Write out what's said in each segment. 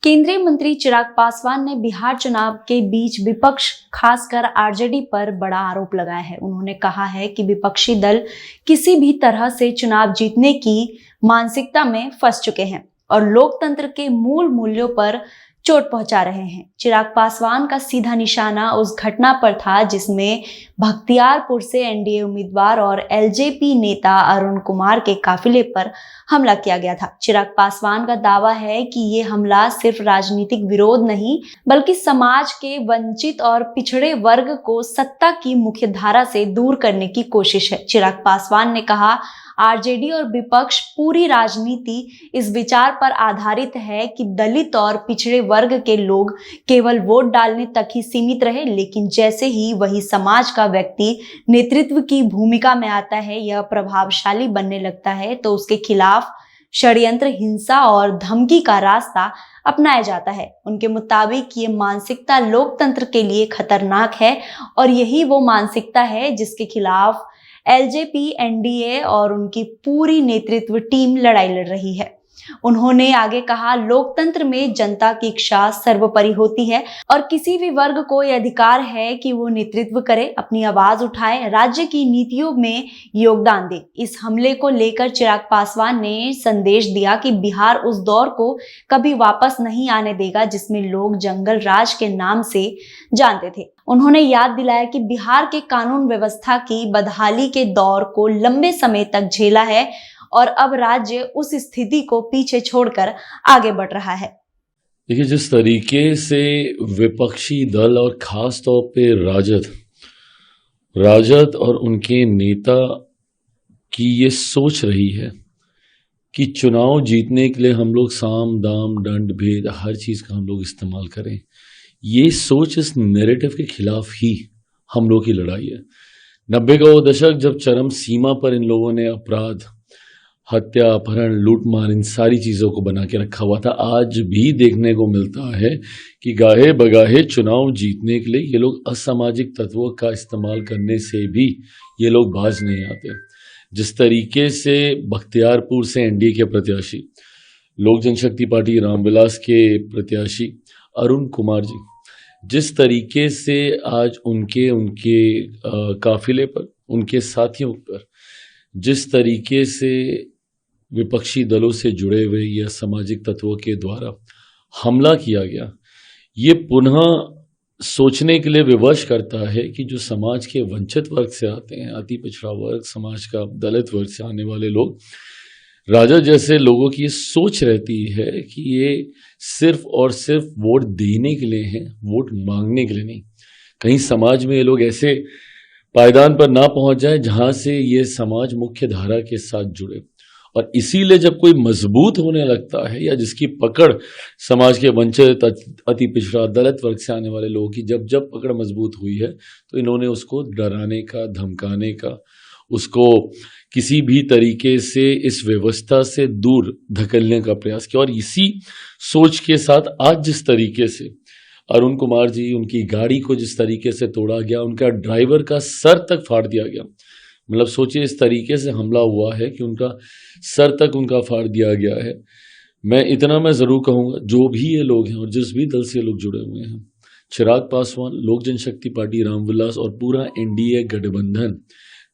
केंद्रीय मंत्री चिराग पासवान ने बिहार चुनाव के बीच विपक्ष खासकर आरजेडी पर बड़ा आरोप लगाया है। उन्होंने कहा है कि विपक्षी दल किसी भी तरह से चुनाव जीतने की मानसिकता में फंस चुके हैं और लोकतंत्र के मूल मूल्यों पर चोट पहुंचा रहे हैं। चिराग पासवान का सीधा निशाना उस घटना पर था जिसमें बख्तियारपुर से एनडीए उम्मीदवार और एलजेपी नेता अरुण कुमार के काफिले पर हमला किया गया था। चिराग पासवान का दावा है कि ये हमला सिर्फ राजनीतिक विरोध नहीं बल्कि समाज के वंचित और पिछड़े वर्ग को सत्ता की मुख्यधारा से दूर करने की कोशिश है। चिराग पासवान ने कहा, आरजेडी और विपक्ष पूरी राजनीति इस विचार पर आधारित है कि दलित और पिछड़े वर्ग के लोग केवल वोट डालने तक ही सीमित रहे, लेकिन जैसे ही वही समाज का व्यक्ति नेतृत्व की भूमिका में आता है, यह प्रभावशाली बनने लगता है तो उसके खिलाफ षड्यंत्र, हिंसा और धमकी का रास्ता अपनाया जाता है। उनके मुताबिक ये मानसिकता लोकतंत्र के लिए खतरनाक है और यही वो मानसिकता है जिसके खिलाफ एलजेपी, एनडीए और उनकी पूरी नेतृत्व टीम लड़ाई लड़ रही है। उन्होंने आगे कहा, लोकतंत्र में जनता की इच्छा सर्वोपरि होती है और किसी भी वर्ग को यह अधिकार है कि वो नेतृत्व करे, अपनी आवाज उठाए, राज्य की नीतियों में योगदान दे। इस हमले को लेकर चिराग पासवान ने संदेश दिया कि बिहार उस दौर को कभी वापस नहीं आने देगा जिसमें लोग जंगल राज के नाम से जानते थे। उन्होंने याद दिलाया कि बिहार के कानून व्यवस्था की बदहाली के दौर को लंबे समय तक झेला है और अब राज्य उस स्थिति को पीछे छोड़कर आगे बढ़ रहा है। देखिए, जिस तरीके से विपक्षी दल और खास तौर पे राजद और उनके नेता की ये सोच रही है कि चुनाव जीतने के लिए हम लोग साम दाम दंड भेद हर चीज का हम लोग इस्तेमाल करें, ये सोच इस नैरेटिव के खिलाफ ही हम लोग की लड़ाई है। 90 का वो दशक जब चरम सीमा पर इन लोगों ने अपराध, हत्या, अपहरण, लूटमार, इन सारी चीजों को बना के रखा हुआ था, आज भी देखने को मिलता है कि गाहे बगाहे चुनाव जीतने के लिए ये लोग असामाजिक तत्वों का इस्तेमाल करने से भी ये लोग बाज नहीं आते। जिस तरीके से बख्तियारपुर से एनडीए के प्रत्याशी, लोक जनशक्ति पार्टी रामविलास के प्रत्याशी अरुण कुमार जी, जिस तरीके से आज उनके काफिले पर, उनके साथियों पर जिस तरीके से विपक्षी दलों से जुड़े हुए या सामाजिक तत्वों के द्वारा हमला किया गया, ये पुनः सोचने के लिए विवश करता है कि जो समाज के वंचित वर्ग से आते हैं, अति पिछड़ा वर्ग, समाज का दलित वर्ग से आने वाले लोग, राजा जैसे लोगों की ये सोच रहती है कि ये सिर्फ और सिर्फ वोट देने के लिए हैं, वोट मांगने के लिए नहीं। कहीं समाज में ये लोग ऐसे पायदान पर ना पहुंच जाए जहां से ये समाज मुख्य धारा के साथ जुड़े। और इसीलिए जब कोई मजबूत होने लगता है या जिसकी पकड़ समाज के वंचित, अति पिछड़ा, दलित वर्ग से आने वाले लोगों की जब पकड़ मजबूत हुई है, तो इन्होंने उसको डराने का, धमकाने का, उसको किसी भी तरीके से इस व्यवस्था से दूर धकेलने का प्रयास किया। और इसी सोच के साथ आज जिस तरीके से अरुण कुमार जी, उनकी गाड़ी को जिस तरीके से तोड़ा गया, उनका ड्राइवर का सर तक फाड़ दिया गया, मतलब सोचिए इस तरीके से हमला हुआ है कि उनका सर तक उनका फाड़ दिया गया है। मैं ज़रूर कहूँगा, जो भी ये लोग हैं और जिस भी दल से ये लोग जुड़े हुए हैं, चिराग पासवान, लोक जनशक्ति पार्टी रामविलास और पूरा एनडीए गठबंधन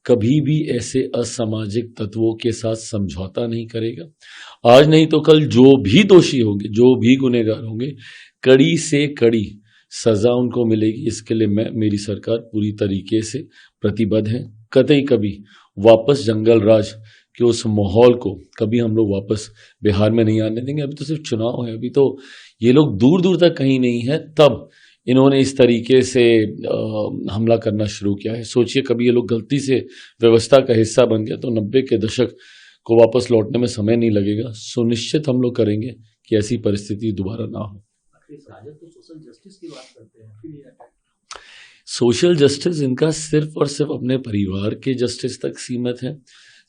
कभी भी ऐसे असामाजिक तत्वों के साथ समझौता नहीं करेगा। आज नहीं तो कल जो भी दोषी होंगे, जो भी गुनहगार होंगे, कड़ी से कड़ी सजा उनको मिलेगी। इसके लिए मेरी सरकार पूरी तरीके से प्रतिबद्ध है। कतई कभी वापस जंगल राज के उस माहौल को कभी हम लोग वापस बिहार में नहीं आने देंगे। अभी तो सिर्फ चुनाव है, अभी तो ये लोग दूर दूर तक कहीं नहीं है, तब इन्होंने इस तरीके से हमला करना शुरू किया है। सोचिए, कभी ये लोग गलती से व्यवस्था का हिस्सा बन गया तो 90 के दशक को वापस लौटने में समय नहीं लगेगा। सुनिश्चित हम लोग करेंगे कि ऐसी परिस्थिति दोबारा ना हो। तो सोशल जस्टिस की बात करते हैं, फिर ये सोशल जस्टिस इनका सिर्फ और सिर्फ अपने परिवार के जस्टिस तक सीमित है,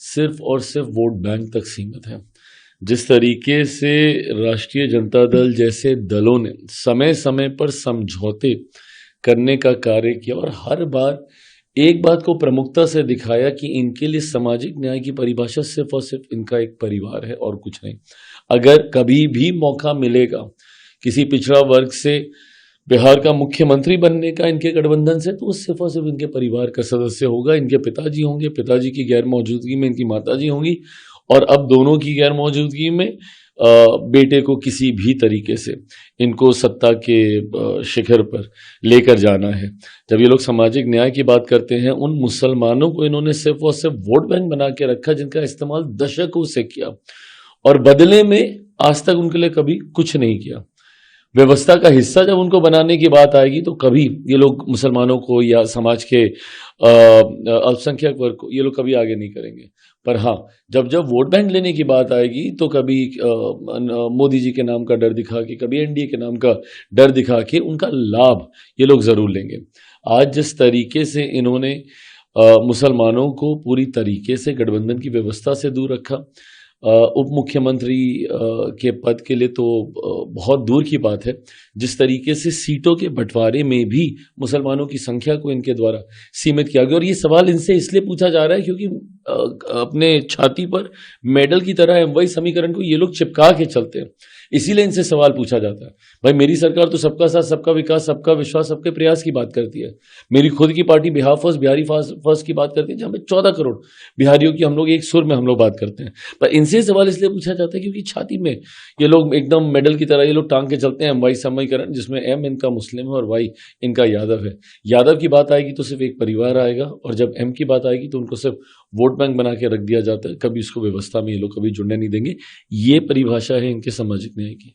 सिर्फ और सिर्फ वोट बैंक तक सीमित है। जिस तरीके से राष्ट्रीय जनता दल जैसे दलों ने समय समय पर समझौते करने का कार्य किया और हर बार एक बात को प्रमुखता से दिखाया कि इनके लिए सामाजिक न्याय की परिभाषा सिर्फ और सिर्फ इनका एक परिवार है और कुछ नहीं। अगर कभी भी मौका मिलेगा किसी पिछड़ा वर्ग से बिहार का मुख्यमंत्री बनने का इनके गठबंधन से, तो वो सिर्फ और सिर्फ इनके परिवार का सदस्य होगा। इनके पिताजी होंगे, पिताजी की गैर मौजूदगी में इनकी माताजी होंगी, और अब दोनों की गैर मौजूदगी में बेटे को किसी भी तरीके से इनको सत्ता के शिखर पर लेकर जाना है। जब ये लोग सामाजिक न्याय की बात करते हैं, उन मुसलमानों को इन्होंने सिर्फ और सिर्फ वोट बैंक बना के रखा जिनका इस्तेमाल दशकों से किया, और बदले में आज तक उनके लिए कभी कुछ नहीं किया। व्यवस्था का हिस्सा जब उनको बनाने की बात आएगी तो कभी ये लोग मुसलमानों को या समाज के अल्पसंख्यक वर्ग को ये लोग कभी आगे नहीं करेंगे। पर हाँ, जब जब वोट बैंक लेने की बात आएगी तो कभी मोदी जी के नाम का डर दिखा के, कभी एनडीए के नाम का डर दिखा के उनका लाभ ये लोग जरूर लेंगे। आज जिस तरीके से इन्होंने मुसलमानों को पूरी तरीके से गठबंधन की व्यवस्था से दूर रखा, उप मुख्यमंत्री के पद के लिए तो बहुत दूर की बात है। जिस तरीके से सीटों के बंटवारे में भी मुसलमानों की संख्या को इनके द्वारा सीमित किया गया, और ये सवाल इनसे इसलिए पूछा जा रहा है क्योंकि अपने छाती पर मेडल की तरह एमवाई समीकरण को ये लोग चिपका के चलते हैं, इसीलिए इनसे सवाल पूछा जाता है। भाई, मेरी सरकार तो सबका साथ, सबका विकास, सबका विश्वास, सबके प्रयास की बात करती है। मेरी खुद की party Bihar first, Bihari first की बात करती है, जहाँ पे 14 करोड़ बिहारियों की हम लोग एक सुर में हम लोग बात करते हैं। पर इनसे सवाल इसलिए पूछा जाता है क्योंकि छाती में ये लोग एकदम मेडल की तरह ये लोग टांग के चलते हैं एमवाई समीकरण, जिसमें एम इनका मुस्लिम है और वाई इनका यादव है। यादव की बात आएगी तो सिर्फ एक परिवार आएगा, और जब एम की बात आएगी तो उनको सिर्फ वोट बैंक बना के रख दिया जाता है। कभी इसको व्यवस्था में ये लोग कभी जुड़ने नहीं देंगे। ये परिभाषा है इनके सामाजिक न्याय की।